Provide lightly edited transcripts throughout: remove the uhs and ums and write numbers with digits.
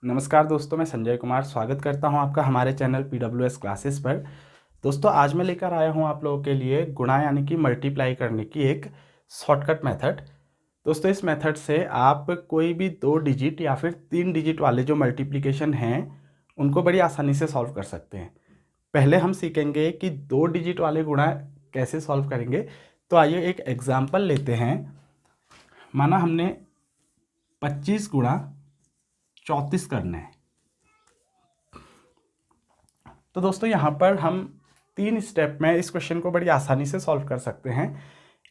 नमस्कार दोस्तों, मैं संजय कुमार स्वागत करता हूं आपका हमारे चैनल PWS क्लासेस पर। दोस्तों, आज मैं लेकर आया हूं आप लोगों के लिए गुणा यानी कि मल्टीप्लाई करने की एक शॉर्टकट मेथड। दोस्तों, इस मेथड से आप कोई भी 2 डिजिट या फिर 3 डिजिट वाले जो मल्टीप्लिकेशन हैं उनको बड़ी आसानी से सॉल्व कर सकते हैं। पहले हम सीखेंगे कि 2 डिजिट वाले गुणा कैसे सॉल्व करेंगे। तो आइए एक एग्जाम्पल लेते हैं। माना हमने 25 गुणा 34 करना है। तो दोस्तों, यहाँ पर हम 3 स्टेप में इस क्वेश्चन को बड़ी आसानी से सॉल्व कर सकते हैं।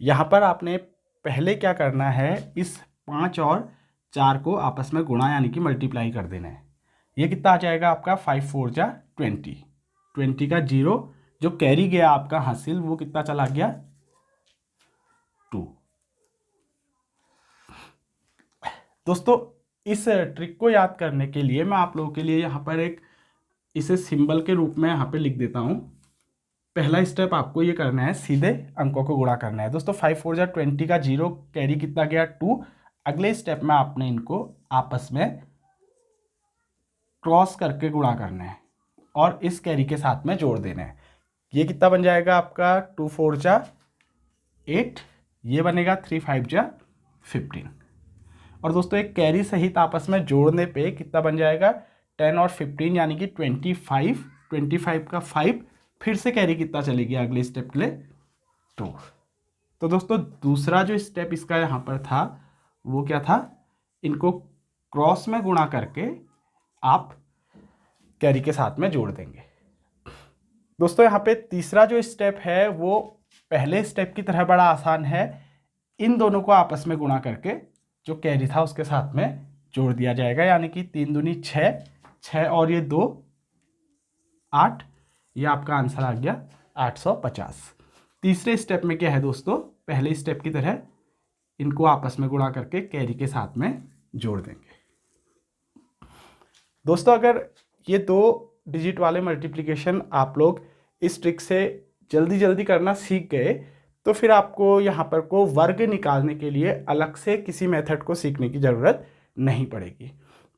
यहाँ पर आपने पहले क्या करना है, इस 5 और 4 को आपस में गुणा यानी कि मल्टीप्लाई कर देना है। ये कितना आ जाएगा आपका 5 4 जा 20। 20 का 0 जो कैरी गया आपका हासिल वो कितना चला गया 2। दोस्तों, इस ट्रिक को याद करने के लिए मैं आप लोगों के लिए यहाँ पर एक इसे सिंबल के रूप में यहाँ पे लिख देता हूँ। पहला स्टेप आपको ये करना है, सीधे अंकों को गुणा करना है। दोस्तों, 5 4 जा 20 का 0 कैरी कितना गया 2। अगले स्टेप में आपने इनको आपस में क्रॉस करके गुणा करना है और इस कैरी के साथ में जोड़ देना है। ये कितना बन जाएगा आपका 2 4 जा 8, ये बनेगा 3 5 जा 15। और दोस्तों, एक कैरी सहित आपस में जोड़ने पे कितना बन जाएगा 10 और 15 यानी कि 25। 25 का 5 फिर से कैरी कितना चलेगी अगले स्टेप के लिए 2। तो दोस्तों, दूसरा जो स्टेप इसका यहाँ पर था वो क्या था, इनको क्रॉस में गुणा करके आप कैरी के साथ में जोड़ देंगे। दोस्तों, यहाँ पे तीसरा जो स्टेप है वो पहले स्टेप की तरह बड़ा आसान है। इन दोनों को आपस में गुणा करके जो कैरी था उसके साथ में जोड़ दिया जाएगा, यानी कि 3 दूनी 6, 6 और ये 2 8, ये आपका आंसर आ गया 850। तीसरे स्टेप में क्या है दोस्तों, पहले स्टेप की तरह इनको आपस में गुणा करके कैरी के साथ में जोड़ देंगे। दोस्तों, अगर ये 2 डिजिट वाले मल्टीप्लिकेशन आप लोग इस ट्रिक से जल्दी जल्दी करना सीख गए तो फिर आपको यहाँ पर को वर्ग निकालने के लिए अलग से किसी मेथड को सीखने की ज़रूरत नहीं पड़ेगी।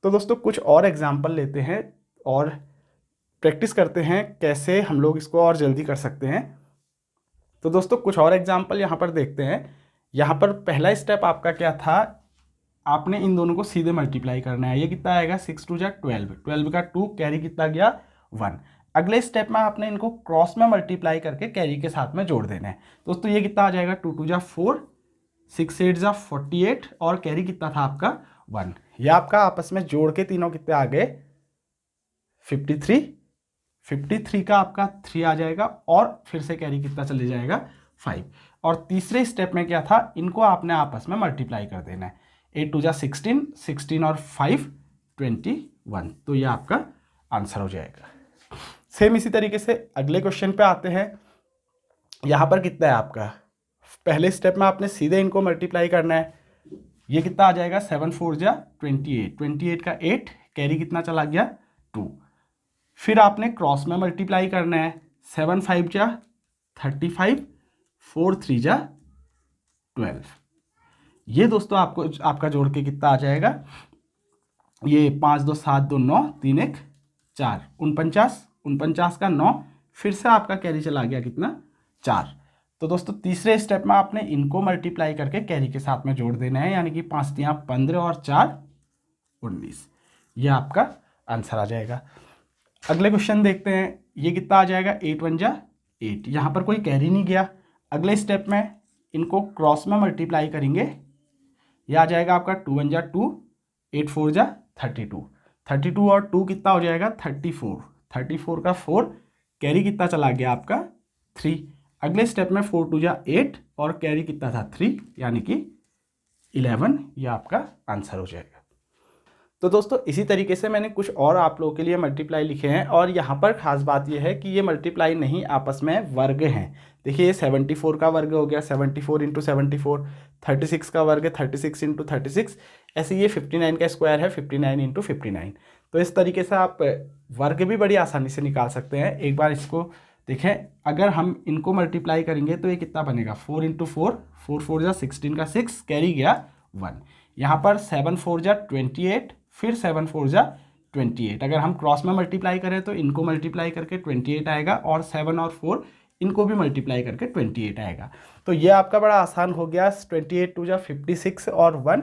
तो दोस्तों, कुछ और एग्जाम्पल लेते हैं और प्रैक्टिस करते हैं कैसे हम लोग इसको और जल्दी कर सकते हैं। तो दोस्तों, कुछ और एग्जाम्पल यहाँ पर देखते हैं। यहाँ पर पहला स्टेप आपका क्या था, आपने इन दोनों को सीधे मल्टीप्लाई करना है। ये कितना आएगा 6 2 जा 12, 12 का 2 कैरी कितना गया 1। अगले स्टेप में आपने इनको क्रॉस में मल्टीप्लाई करके कैरी के साथ में जोड़ देना है। दोस्तों, ये कितना आ जाएगा 2 2 जा 4, 6 8 जा 48 और कैरी कितना था आपका 1। ये आपका आपस में जोड़ के तीनों कितने आ गए 53। 53 का आपका 3 आ जाएगा और फिर से कैरी कितना चले जाएगा 5। और तीसरे स्टेप में क्या था, इनको आपने आपस में मल्टीप्लाई कर देना है। 8 2 जा 16, 16 और 5 21। तो ये आपका आंसर हो जाएगा। सेम इसी तरीके से अगले क्वेश्चन पे आते हैं। यहाँ पर कितना है आपका, पहले स्टेप में आपने सीधे इनको मल्टीप्लाई करना है। ये कितना आ जाएगा 7 4 जा 28, 28 का 8 कैरी कितना चला गया 2। फिर आपने क्रॉस में मल्टीप्लाई करना है। 7 5 जा 35, 4 3 जा 12। ये दोस्तों आपको आपका जोड़ के कितना आ जाएगा, ये 5 2 7 2 9 3 1 4, 49, 49 का 9 फिर से आपका कैरी चला गया कितना 4। तो दोस्तों, तीसरे स्टेप में आपने इनको मल्टीप्लाई करके कैरी के साथ में जोड़ देना है, यानी कि 5 3 15 और 4 19। ये आपका आंसर आ जाएगा। अगले क्वेश्चन देखते हैं। ये कितना आ जाएगा 8 1 जा 8, यहाँ पर कोई कैरी नहीं गया। अगले स्टेप में इनको क्रॉस में मल्टीप्लाई करेंगे। यह आ जाएगा आपका 2 1 जा 2, 8 4 जा 32, 32 और 2 कितना हो जाएगा 34, 34 का 4 कैरी कितना चला गया आपका 3। अगले स्टेप में 4 2 जा 8 और कैरी कितना था 3, यानी कि 11। ये आपका आंसर हो जाएगा। तो दोस्तों, इसी तरीके से मैंने कुछ और आप लोगों के लिए मल्टीप्लाई लिखे हैं और यहाँ पर खास बात यह है कि ये मल्टीप्लाई नहीं, आपस में वर्ग हैं। देखिए, ये 74 का वर्ग हो गया 74 इंटू 74, 36 का वर्ग है 36 इंटू 36, ऐसे ये 59 का स्क्वायर है 59 इंटू 59। तो इस तरीके से आप वर्ग भी बड़ी आसानी से निकाल सकते हैं। एक बार इसको देखें, अगर हम इनको मल्टीप्लाई करेंगे तो ये कितना बनेगा 4 इंटू 4, 4 4 जा 16 का 6 कैरी गया 1। यहाँ पर 7 4 जा 28, फिर 7 4 जा 28। अगर हम क्रॉस में मल्टीप्लाई करें तो इनको मल्टीप्लाई करके 28 आएगा, और 7 और 4 इनको भी मल्टीप्लाई करके 28 आएगा। तो ये आपका बड़ा आसान हो गया। 28 टू जा 56 और 1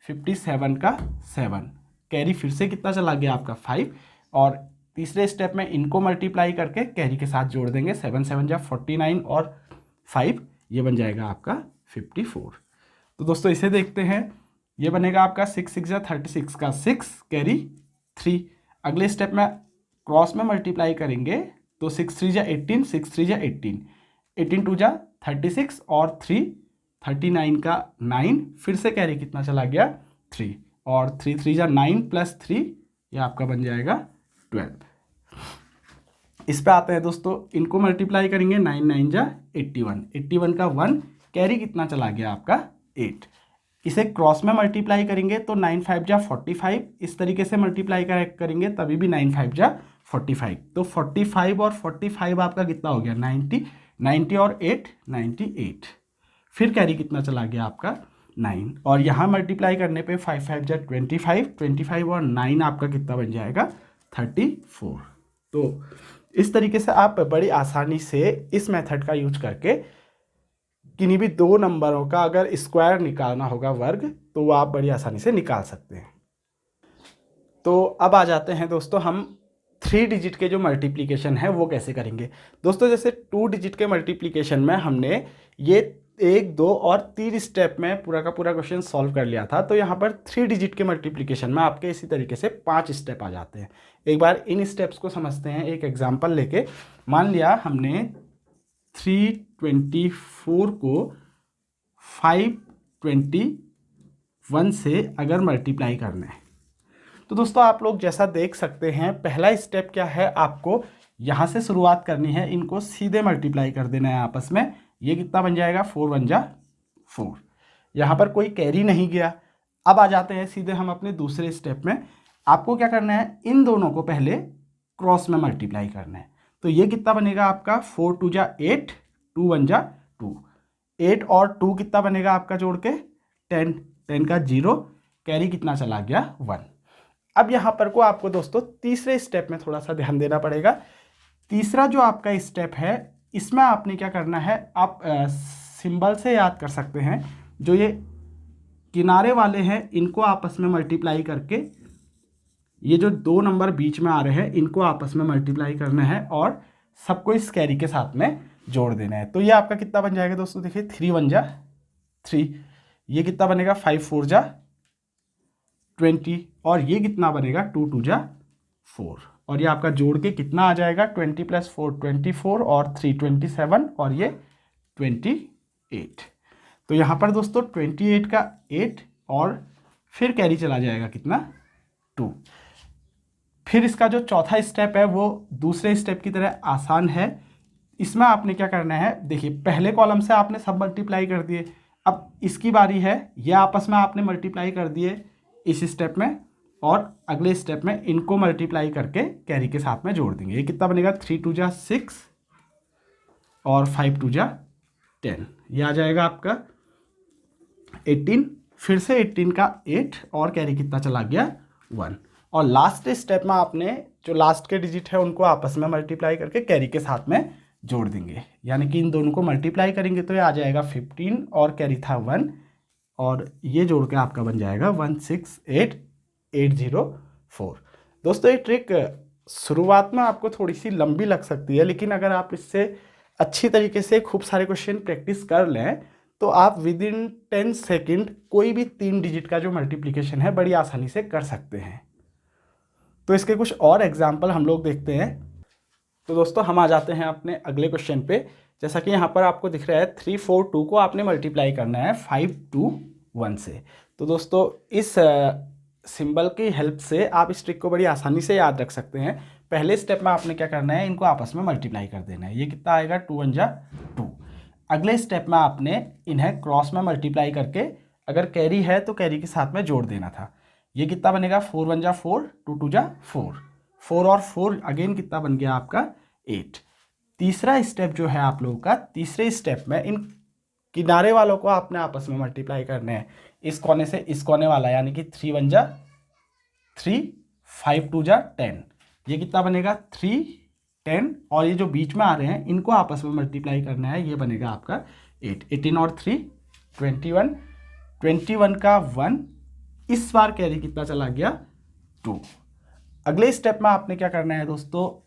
57 का 7, कैरी फिर से कितना चला गया आपका 5, और तीसरे स्टेप में इनको मल्टीप्लाई करके कैरी के साथ जोड़ देंगे। 7 7 जा 49 और 5 ये बन जाएगा आपका 54। तो दोस्तों इसे देखते हैं, ये बनेगा आपका 6 6 जा 36 का 6, कैरी 3। अगले स्टेप में क्रॉस में मल्टीप्लाई करेंगे तो 6 3 जा 18, 6 3 जा 18, 18 2 जा 36 और 3 39 का 9, फिर से कैरी कितना चला गया 3, और 3 3 जा 9 प्लस 3 ये आपका बन जाएगा 12। इस पे आते हैं दोस्तों, इनको मल्टीप्लाई करेंगे 9 9 जा 81, 81 का 1, कैरी कितना चला गया आपका 8। इसे क्रॉस में मल्टीप्लाई करेंगे तो 9 5 जा 45, इस तरीके से मल्टीप्लाई करेंगे तभी भी 9 5 जा 45। तो 45 और 45 आपका कितना हो गया 90, 90 और 8 98। फिर कैरी कितना चला गया आपका 9, और यहाँ मल्टीप्लाई करने पे 5 5 जा 25, 25 और 9 आपका कितना बन जाएगा 34। तो इस तरीके से आप बड़ी आसानी से इस मेथड का यूज करके किन्हीं भी दो नंबरों का अगर स्क्वायर निकालना होगा वर्ग, तो वो आप बड़ी आसानी से निकाल सकते हैं। तो अब आ जाते हैं दोस्तों हम 3 डिजिट के जो मल्टीप्लिकेशन है वो कैसे करेंगे। दोस्तों जैसे 2 डिजिट के मल्टीप्लिकेशन में हमने ये 1 2 और 3 स्टेप में पूरा का पूरा क्वेश्चन सॉल्व कर लिया था, तो यहाँ पर 3 डिजिट के मल्टीप्लिकेशन में आपके इसी तरीके से 5 स्टेप आ जाते हैं। एक बार इन स्टेप्स को समझते हैं एक एग्जाम्पल लेके। मान लिया हमने 324 को 521 से अगर मल्टीप्लाई करना है, तो दोस्तों आप लोग जैसा देख सकते हैं, पहला स्टेप क्या है, आपको यहाँ से शुरुआत करनी है, इनको सीधे मल्टीप्लाई कर देना है आपस में। ये कितना बन जाएगा 4 1 जा 4, यहाँ पर कोई कैरी नहीं गया। अब आ जाते हैं सीधे हम अपने दूसरे स्टेप में। आपको क्या करना है, इन दोनों को पहले क्रॉस में मल्टीप्लाई करना है। तो ये कितना बनेगा आपका 4 2 जा 8, 2 1 जा 2, 8 और 2 कितना बनेगा आपका जोड़ के 10, 10 का 0, कैरी कितना चला गया 1। अब यहाँ पर को आपको दोस्तों तीसरे स्टेप में थोड़ा सा ध्यान देना पड़ेगा। तीसरा जो आपका स्टेप है, इसमें आपने क्या करना है, आप सिंबल से याद कर सकते हैं, जो ये किनारे वाले हैं इनको आपस में मल्टीप्लाई करके, ये जो 2 नंबर बीच में आ रहे हैं इनको आपस में मल्टीप्लाई करना है और सबको इस कैरी के साथ में जोड़ देना है। तो ये आपका कितना बन जाएगा दोस्तों, देखिए 3 1 जा 3, ये कितना बनेगा 5 4 जा 20, और ये कितना बनेगा 2 2 जा 4, और ये आपका जोड़ के कितना आ जाएगा 20 + 4 24 और 3 27 और ये 28। तो यहाँ पर दोस्तों 28 का 8 और फिर कैरी चला जाएगा कितना 2। फिर इसका जो चौथा स्टेप है वो दूसरे स्टेप की तरह आसान है। इसमें आपने क्या करना है, देखिए पहले कॉलम से आपने सब मल्टीप्लाई कर दिए, अब इसकी बारी है, ये आपस में आपने मल्टीप्लाई कर दिए इस स्टेप में, और अगले स्टेप में इनको मल्टीप्लाई करके कैरी के साथ में जोड़ देंगे। ये कितना बनेगा 3 2 जा 6 और 5 2 जा 10, ये आ जाएगा आपका 18। फिर से 18 का 8 और कैरी कितना चला गया 1, और लास्ट स्टेप में आपने जो लास्ट के डिजिट है उनको आपस में मल्टीप्लाई करके कैरी के साथ में जोड़ देंगे, यानी कि इन दोनों को मल्टीप्लाई करेंगे तो ये आ जाएगा 15 और कैरी था 1, और ये जोड़ के आपका बन जाएगा 168804। दोस्तों ये ट्रिक शुरुआत में आपको थोड़ी सी लंबी लग सकती है, लेकिन अगर आप इससे अच्छी तरीके से खूब सारे क्वेश्चन प्रैक्टिस कर लें तो आप विद इन 10 सेकेंड कोई भी 3 डिजिट का जो मल्टीप्लिकेशन है बड़ी आसानी से कर सकते हैं। तो इसके कुछ और एग्जाम्पल हम लोग देखते हैं। तो दोस्तों हम आ जाते हैं अपने अगले क्वेश्चन पे। जैसा कि यहाँ पर आपको दिख रहा है 3 4 2 को आपने मल्टीप्लाई करना है 5 2 1 से। तो दोस्तों इस सिंबल की हेल्प से आप इस ट्रिक को बड़ी आसानी से याद रख सकते हैं। पहले स्टेप में आपने क्या करना है, इनको आपस में मल्टीप्लाई कर देना है। ये कितना आएगा 2 1 जा 2। अगले स्टेप में आपने इन्हें क्रॉस में मल्टीप्लाई करके अगर कैरी है तो कैरी के साथ में जोड़ देना था। ये कितना बनेगा 4 1 जा 4, 2 2 जा 4, 4 और 4 अगेन कितना बन गया आपका 8। तीसरा स्टेप जो है आप लोगों का, तीसरे स्टेप में इन किनारे वालों को आपने आपस में मल्टीप्लाई करना है। इस कोने से इस कोने वाला, यानी कि 3 1 जा 3, 5 2 जा 10, ये कितना बनेगा 3 10, और ये जो बीच में आ रहे हैं इनको आपस में मल्टीप्लाई करना है, ये बनेगा आपका 8, 18 और 3 21, 21 का 1, इस बार कैरी कितना चला गया 2। अगले स्टेप में आपने क्या करना है दोस्तों,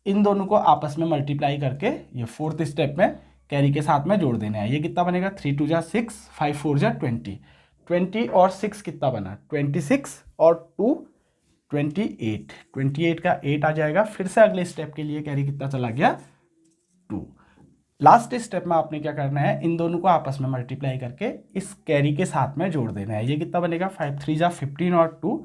इन दोनों को आपस में मल्टीप्लाई करके ये फोर्थ स्टेप में कैरी के साथ में जोड़ देना है। ये कितना बनेगा 3 2 जा 6, 5 4 जा 20, 20 और 6 कितना बना 26 और 2 28, 28 का 8 आ जाएगा। फिर से अगले स्टेप के लिए कैरी कितना चला गया 2। लास्ट स्टेप में आपने क्या करना है, इन दोनों को आपस में मल्टीप्लाई करके इस कैरी के साथ में जोड़ देना है। ये कितना बनेगा 5 3 जा 15 और 2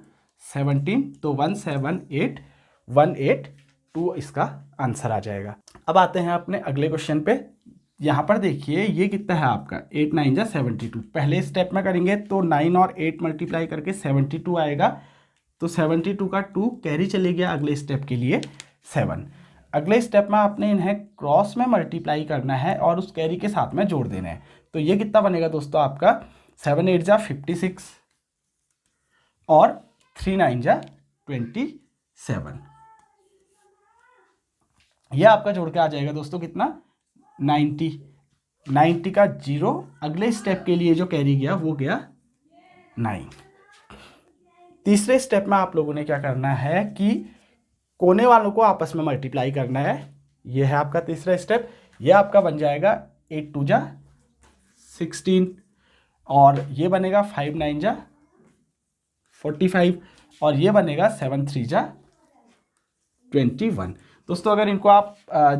17, तो 178 182 इसका आंसर आ जाएगा। अब आते हैं अपने अगले क्वेश्चन पे। यहाँ पर देखिए ये कितना है आपका 8 9 जा 72। पहले स्टेप में करेंगे तो 9 और 8 मल्टीप्लाई करके 72 आएगा, तो 72 का 2 कैरी चले गया अगले स्टेप के लिए 7। अगले स्टेप में आपने इन्हें क्रॉस में मल्टीप्लाई करना है और उस कैरी के साथ में जोड़ देना है। तो ये कितना बनेगा दोस्तों आपका 7 8 जा 56 और 3 9 जा 27, यह आपका जोड़ के आ जाएगा दोस्तों कितना 90। 90 का 0, अगले स्टेप के लिए जो कैरी गया वो गया 9। तीसरे स्टेप में आप लोगों ने क्या करना है कि कोने वालों को आपस में मल्टीप्लाई करना है। ये है आपका तीसरा स्टेप। ये आपका बन जाएगा 8 2 जा 16 और ये बनेगा 5 9 जा 45 और ये बनेगा 7 3 जा 21। दोस्तों अगर इनको आप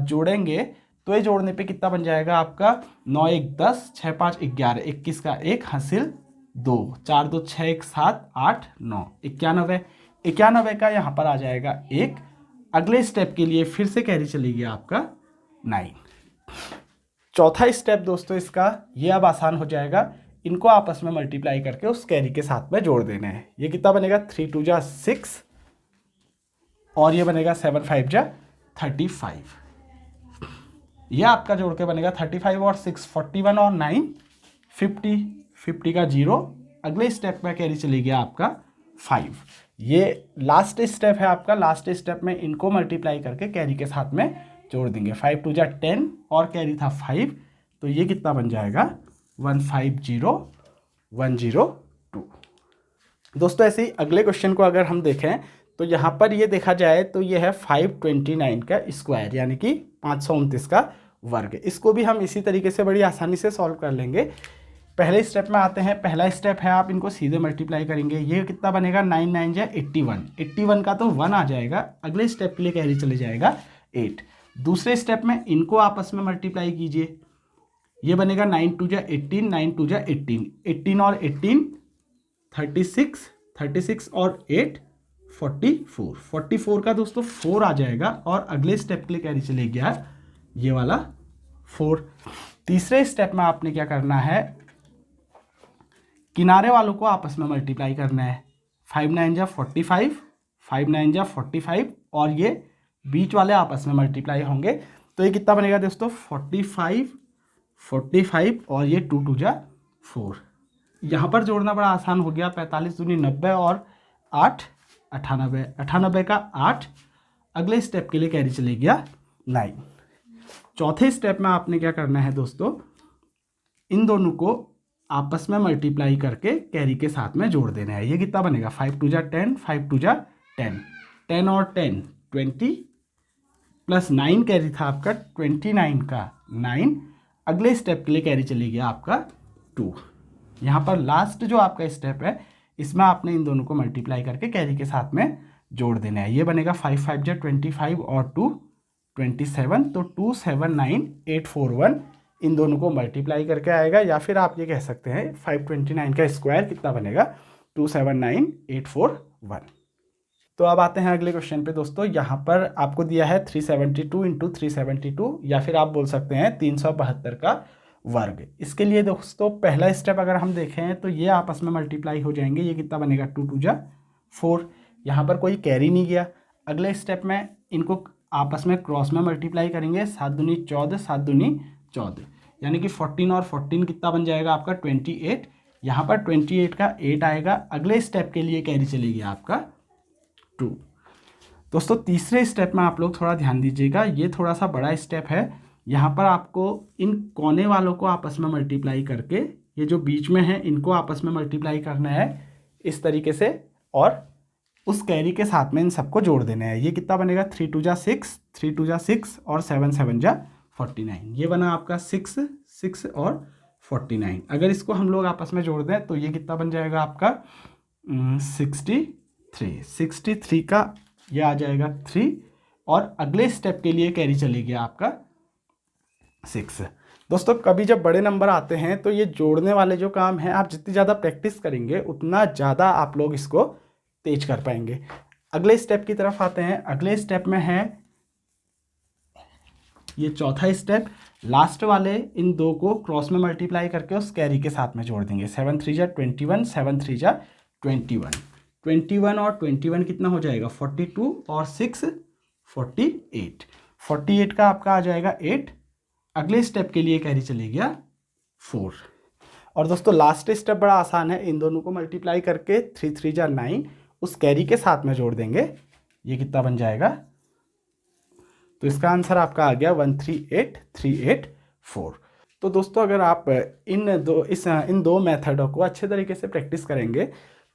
जोड़ेंगे तो ये जोड़ने पे कितना बन जाएगा आपका 9 1 10, 6 5 11, 21 का 1 हासिल 2, 4 2 6 1 7 8 9 91, 91 का यहाँ पर आ जाएगा 1। अगले स्टेप के लिए फिर से कैरी चली गया आपका 9। चौथा स्टेप दोस्तों इसका ये अब आसान हो जाएगा, इनको आपस में मल्टीप्लाई करके उस कैरी के साथ में जोड़ देना है। ये कितना बनेगा 3 2 जा 6 और ये बनेगा 7 5 जा 35, यह आपका जोड़ के बनेगा 35 और 6 41 और 9 50, 50 का 0, अगले स्टेप में कैरी चली गया आपका 5। ये लास्ट स्टेप है आपका। लास्ट स्टेप में इनको मल्टीप्लाई करके कैरी के साथ में जोड़ देंगे। 5 2 जा 10 और कैरी था 5, तो ये कितना बन जाएगा 150 102। दोस्तों ऐसे ही अगले क्वेश्चन को अगर हम देखें तो यहाँ पर ये देखा जाए तो ये है 529 का स्क्वायर यानी कि 529 का वर्ग। इसको भी हम इसी तरीके से बड़ी आसानी से सॉल्व कर लेंगे। पहले स्टेप में आते हैं। पहला स्टेप है आप इनको सीधे मल्टीप्लाई करेंगे। ये कितना बनेगा 9 9 जा 81, 81 का तो 1 आ जाएगा। अगले स्टेप के लिए कैरी चले जाएगा 8। दूसरे स्टेप में इनको आपस में मल्टीप्लाई कीजिए। ये बनेगा 9 2 जा 18, 9 2 जा 18, 18 और 18 36, 36 और 8 44, 44 का दोस्तों 4 आ जाएगा और अगले स्टेप के लिए कैरी चले गया ये वाला 4। तीसरे स्टेप में आपने क्या करना है, किनारे वालों को आपस में मल्टीप्लाई करना है। 5 9 जा 45, 5 9 जा 45 और ये बीच वाले आपस में मल्टीप्लाई होंगे। तो ये कितना बनेगा दोस्तों 45 45 और ये 2 2 जा 4। यहाँ पर जोड़ना बड़ा आसान हो गया। 45 दूनी 90 और 8 98, 98 का 8। अगले स्टेप के लिए कैरी चले गया 9। चौथे स्टेप में आपने क्या करना है दोस्तों, इन दोनों को आपस में मल्टीप्लाई करके कैरी के साथ में जोड़ देना है। ये कितना बनेगा 5 2 जा 10, 5 2 जा 10, 10 और 10 20 प्लस 9 कैरी था आपका 29 का 9। अगले स्टेप के लिए कैरी चली गया आपका 2। यहाँ पर लास्ट जो आपका स्टेप है इसमें आपने इन दोनों को मल्टीप्लाई करके कैरी के साथ में जोड़ देना है। ये बनेगा 5 5 जा 25 और 2 27, तो 2 7 9 8 4 1 इन दोनों को मल्टीप्लाई करके आएगा। या फिर आप ये कह सकते हैं 529 का स्क्वायर कितना बनेगा 2 7 9 8 4 1। तो अब आते हैं अगले क्वेश्चन पे दोस्तों। यहाँ पर आपको दिया है 372 इंटू 372 या फिर आप बोल सकते हैं 372 का वर्ग। इसके लिए दोस्तों पहला स्टेप अगर हम देखें तो ये आपस में मल्टीप्लाई हो जाएंगे। ये कितना बनेगा 2 2 जा 4, यहाँ पर कोई कैरी नहीं गया। अगले स्टेप में इनको आपस में क्रॉस में मल्टीप्लाई करेंगे। 7 दूनी 14, 7 दूनी 14 यानी कि 14 और 14 कितना बन जाएगा आपका 28। यहाँ पर 28 का 8 आएगा, अगले स्टेप के लिए कैरी चलेगी आपका 2। दोस्तों तीसरे स्टेप में आप लोग थोड़ा ध्यान दीजिएगा, ये थोड़ा सा बड़ा स्टेप है। यहाँ पर आपको इन कोने वालों को आपस में मल्टीप्लाई करके, ये जो बीच में है इनको आपस में मल्टीप्लाई करना है इस तरीके से, और उस कैरी के साथ में इन सबको जोड़ देना है। ये कितना बनेगा, 3 2 जा 6, 3 2 जा 6 और 7 7 जा 49। ये बना आपका 6 6 और 49। अगर इसको हम लोग आपस में जोड़ दें तो ये कितना बन जाएगा आपका 63। 63 का ये आ जाएगा 3, और अगले स्टेप के लिए कैरी चलेगी आपका 6। दोस्तों कभी जब बड़े नंबर आते हैं तो ये जोड़ने वाले जो काम है, आप जितनी ज़्यादा प्रैक्टिस करेंगे उतना ज़्यादा आप लोग इसको तेज कर पाएंगे। अगले स्टेप की तरफ आते हैं। अगले स्टेप में है ये चौथा स्टेप, लास्ट वाले इन दो को क्रॉस में मल्टीप्लाई करके उस कैरी के साथ में जोड़ देंगे। 7 3 जा 21, 7 3 जा 21, 21 और 21 कितना हो जाएगा 42, और 6 48, 48 का आपका आ जाएगा 8। अगले स्टेप के लिए कैरी चले गया 4। और दोस्तों लास्ट स्टेप बड़ा आसान है, इन दोनों को मल्टीप्लाई करके 3 3 जा 9 उस कैरी के साथ में जोड़ देंगे। ये कितना बन जाएगा, तो इसका आंसर आपका आ गया 138384। तो दोस्तों अगर आप इन दो मेथडों को अच्छे तरीके से प्रैक्टिस करेंगे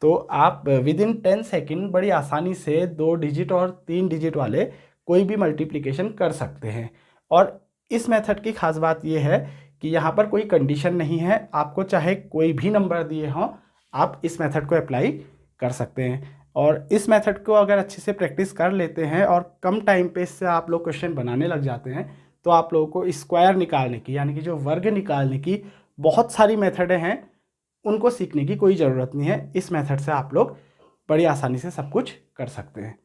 तो आप विद इन 10 सेकेंड बड़ी आसानी से 2 डिजिट और 3 डिजिट वाले कोई भी मल्टीप्लिकेशन कर सकते हैं। और इस मेथड की खास बात यह है कि यहाँ पर कोई कंडीशन नहीं है, आपको चाहे कोई भी नंबर दिए हों आप इस मेथड को अप्लाई कर सकते हैं। और इस मेथड को अगर अच्छे से प्रैक्टिस कर लेते हैं और कम टाइम पे इससे आप लोग क्वेश्चन बनाने लग जाते हैं तो आप लोगों को स्क्वायर निकालने की, यानी कि जो वर्ग निकालने की बहुत सारी मेथडें हैं, उनको सीखने की कोई ज़रूरत नहीं है। इस मेथड से आप लोग बड़ी आसानी से सब कुछ कर सकते हैं।